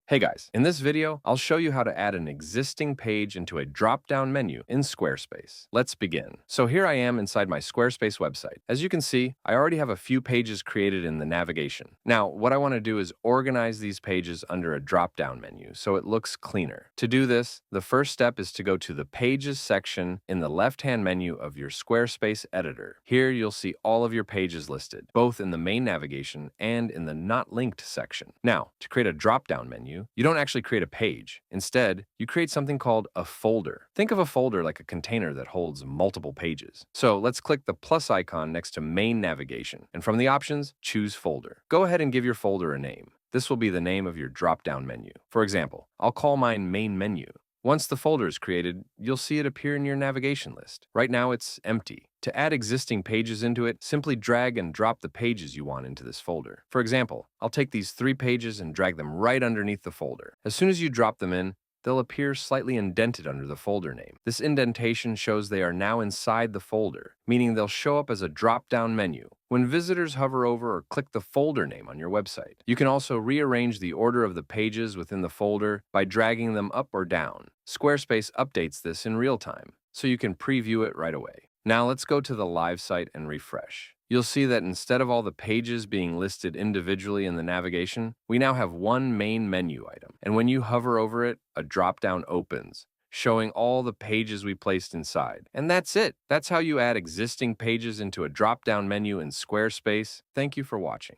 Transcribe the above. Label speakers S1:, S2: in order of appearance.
S1: Hey guys, in this video, I'll show you how to add an existing page into a drop-down menu in Squarespace. Let's begin. So here I am inside my Squarespace website. As you can see, I already have a few pages created in the navigation. Now, what I want to do is organize these pages under a drop-down menu so it looks cleaner. To do this, the first step is to go to the Pages section in the left-hand menu of your Squarespace editor. Here you'll see all of your pages listed, both in the main navigation and in the Not Linked section. Now, to create a drop-down menu, you don't actually create a page. Instead, you create something called a folder. Think of a folder like a container that holds multiple pages. So let's click the plus icon next to Main Navigation, and from the options, choose Folder. Go ahead and give your folder a name. This will be the name of your drop-down menu. For example, I'll call mine Main Menu. Once the folder is created, you'll see it appear in your navigation list. Right now, it's empty. To add existing pages into it, simply drag and drop the pages you want into this folder. For example, I'll take these 3 pages and drag them right underneath the folder. As soon as you drop them in, they'll appear slightly indented under the folder name. This indentation shows they are now inside the folder, meaning they'll show up as a drop-down menu when visitors hover over or click the folder name on your website. You can also rearrange the order of the pages within the folder by dragging them up or down. Squarespace updates this in real time, so you can preview it right away. Now let's go to the live site and refresh. You'll see that instead of all the pages being listed individually in the navigation, we now have one main menu item. And when you hover over it, a drop-down opens, showing all the pages we placed inside. And that's it. That's how you add existing pages into a drop-down menu in Squarespace. Thank you for watching.